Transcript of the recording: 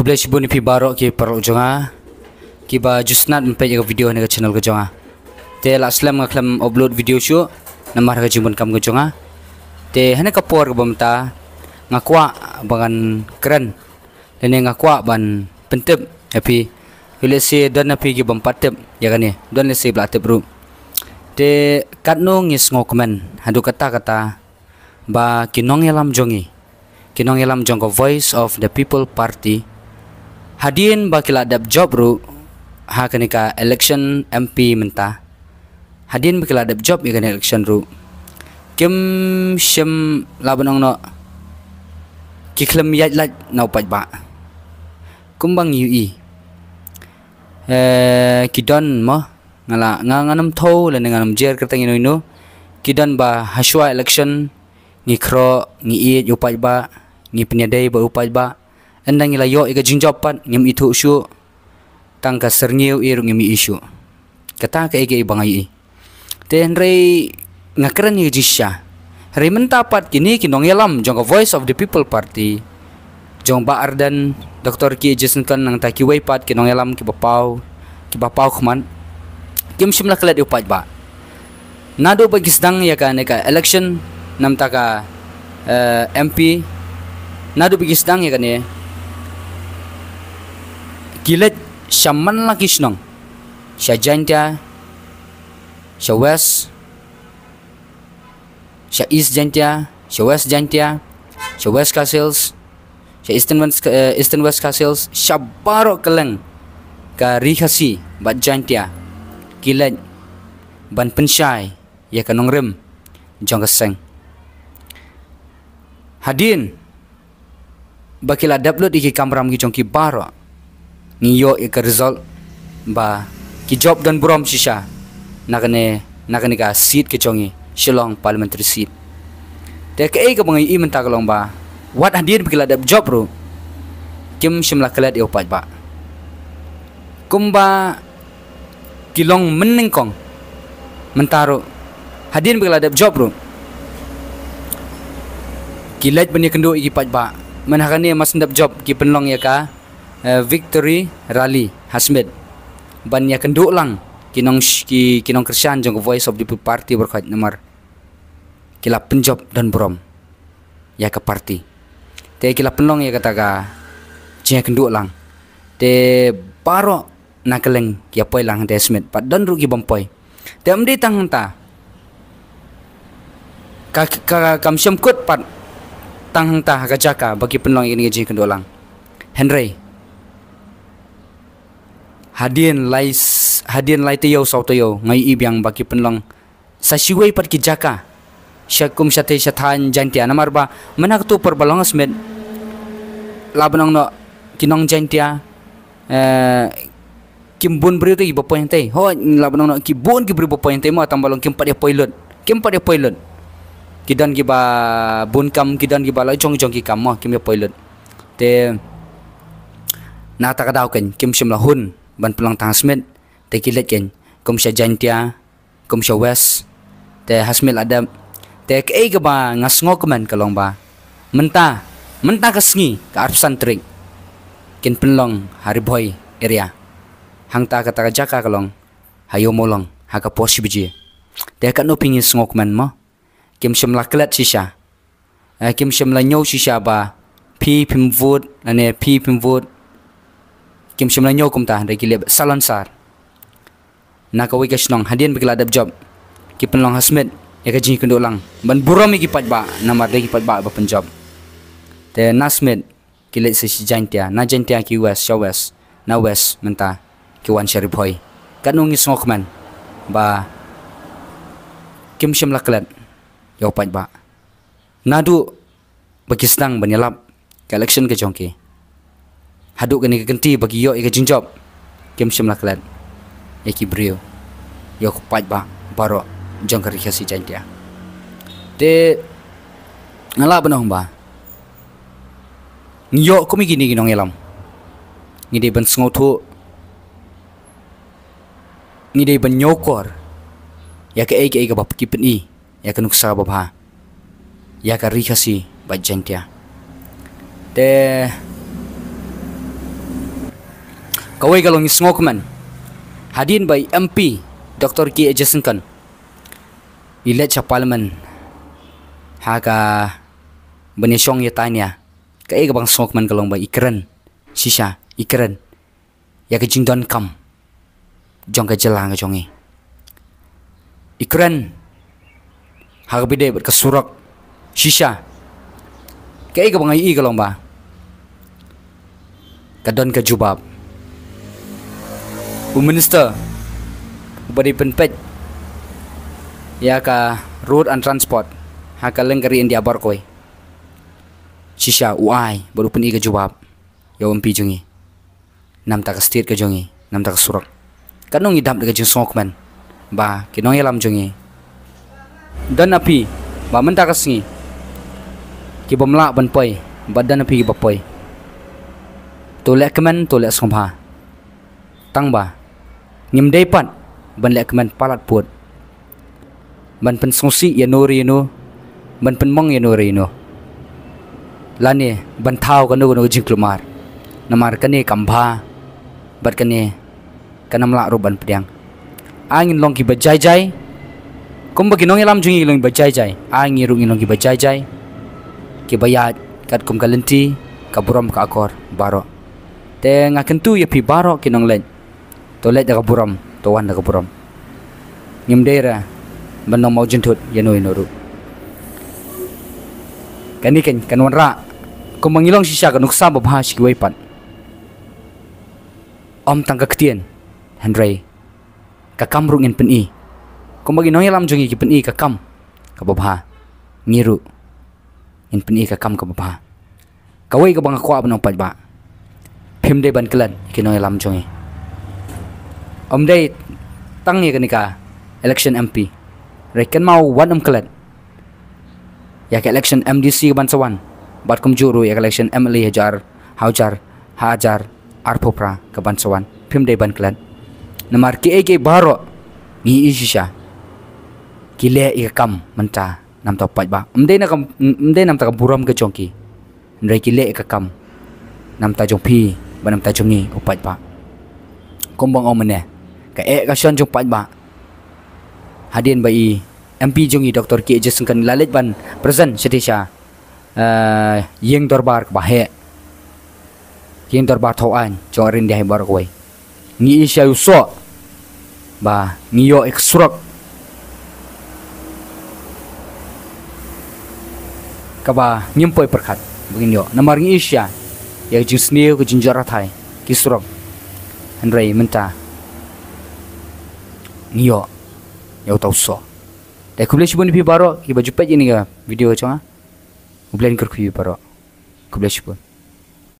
Kebelah si buni pi barok ki perlu jonga ki ba jusnat mpe jaga video ni ke channel ke jonga te la slam ngaklam upload video shu namar ke jimun kam ke jonga te hane kapor ke bamta ngakwa bangan keren dan ngakwa ban pentep happy ile si dan api ki bam patep ya kan ni dan le si blatep ru te katno ngis ngokmen hadu kata ba kinong elam jongi kinong elam jongko Voice of the People Party hadin bakila dap job ru ha kanika election MP menta hadin bakila dap job ya kan election ru kim shem labanong no kiklem yat lat nau paj ba kumbang UI kidon mo ngala nganam tho le nganam jer kertang ino kidon ba haswa election ngikro ngi it upaj ba ngi penyadai ba upaj ba endang ila yo ika jingjopat ngim itu syu tangka serniu iru ngim isu kata ka ege bangai ten rei ngakran ni jisya rei mentapat kini kinong yalam jong Voice of the People Party jong ba ardan Dr. Ki Jason kan nang taki waipat kinong yalam ki bapau kman kim simla klat upaj ba nado bagi sedang ya ka election nam taka MP nado bagi sedang ya kan ya gilet shaman lagi senang sya jantya sya west sya east jantya sya west jantya sya west castles sya eastern west castles sya baro keleng ka rikasi bat jantya gilet ban pensyai ya kanong rem jong keseng hadin bakila upload iki kamram ki jong ki baro ngiyo ika result ba ki job dan brom shisha nakane ka seat ke chongi Shillong parliamentary seat te ke ka bangai i menta kalong ba wat hadir bikila dap job ro kim shimla kalat e upaj ba kumba kilong menengkong mentaro hadir bikila dap job ro kilat bani kendo i paj ba manakane mas ndap job ki penlong ya ka Victory Rally Hasmed banyak kenduk lang kinong Krisyan jong Voice of the People Party berkat nomor kila penjob dan brom ya ke party te kila penlong ya kata ka cia kenduk lang te paro nakeleng kia poi lang te Hasmed pat dan rugi bompoi te amde tang ta ka kamsyam kut pat tang ta ka jaka bagi penlong ini cia kenduk lang Henry hadin lai teo sau teo ngai ibyang baki penlong sa siwei pat ki jaka syakum syate syathan jantia namar ba manak tu perbalong asmed labanong no kinong jantia kimbun beri tu ibo point te ho labanong no kibun ki beri bo point te mo tambalong kim pat ya pilot kidan ki ba bun kam kidan ki ba la jong ki kam mo kim ya pilot te na ta kadau ken kim sim la hun ban pelang tang Hasmed te kilet ken kum sya jantia kum sya west te Hasmed ada te ke ga ba ngasngok man kalong ba menta kasngi ka arsan trik ken penlong hari boy area hang ta kata jaka kalong hayo molong haka posi biji te ka no pingi ngok man mo kim syam la klet shisha kim syam la nyo shisha ba pi pim vote ane pi pim vote kim shimla nyo kumta dari kileb salon sar naka wika shnong hadin bikila dap job ki penlong Hasmed ya ka jing kendo lang ban burom ki pat ba namar de ki pat ba penjob te Nasmed kilet si jantia na jantia ki west sha west na west menta ki wan sharip hoy kanung is ngokman ba kim shimla klet yo pat ba nadu bagi sedang banyalap ke election ke jongki haduk kini kenti bagi yo ika jinjob kim shimla klan yaki brio yo kupaj ba baro jong karikasi jantia te ngala banong ba yo kumi gini ginong elam ngide ban sngotu ngide ban nyokor ya ke ika bap kipen i ya ke nuksa babha ya karikasi ba jantia te Kawai kalau ngi Sngokman. Hadin by MP Dr. Ki Ejesengkan. Ilet sa parlimen. Haka benesyong ya tanya. Kaya ka bang Sngokman kalong ba ikeren. Sisha ikeren. Ya ka jingdon kam. Jong ka jelang ka jongi. Ikeren. Haka bide bat ka surak. Sisha. Kaya ka bang kalong ba. Kadon ka jubab. Minister Badi penpet ya ka road and transport haka lengkari India barkoi sisha uai baru pen iga jawab ya umpi jungi nam ta ka state ka jungi nam ta ka surak kanong idam daga jung Sngokman ba kinong yalam jungi dan api ba men ta ka singi ki bomla ban poi badan api ki bapoi tolek kemen tolek Sngomha tang ba ngim depan ban lek kemen palat put ban pen songsi ya nori no ban pen mong ya nori no lani ban thau kan no jingklumar namar kane kambha bat kane kanam la ro ban pediang angin long ki bajai jai kum bagi nong yalam jungi long bajai jai angin ru long ki bajai jai ki bayat kat kum kalenti kaburam ka akor baro te ngaken tu ya pi baro kinong len toilet daga buram towan daga buram ngim dera banong mau jentut yano inoru kaniken kanwan ra ko mangilong sisya ka nuksa babha sikwai pan om tangka ketien Henry kakam rungin peni ko magi noy lam jongi ki peni kakam ka babha ngiru in peni kakam ka babha kawai ka bang akwa banong pajba phim de ban klan ki noy lam jongi om day tang ni kanika election MP rekan mau wan klan ya ke election MDC ban sawan bat kum juru ya election MLA hajar arpopra ke ban sawan phim de ban klan namar ki eke baro ni isisha kile ikam menta nam ta paj ba om day nam ta buram ke chongki ndai kile ikam nam ta jong phi ban nam ta jongi upaj ba kombang om ne ka kasyon jong paj ba hadin bai MP jongi Dr. Ki Ejesengkan lalit ban present setisha yeng dorbar ba he yeng dorbar thoan jorin dia bar koi ngi isya uso ba ngiyo eksurak kaba nyimpoi perkhat begin yo namar ngi isya ya jusni ko jinjara thai kisurak Henry menta ngiyo ya tau so dai kuble shibun pi baro ki baju pet ini ga video changa ublen kur pi baro kuble shibun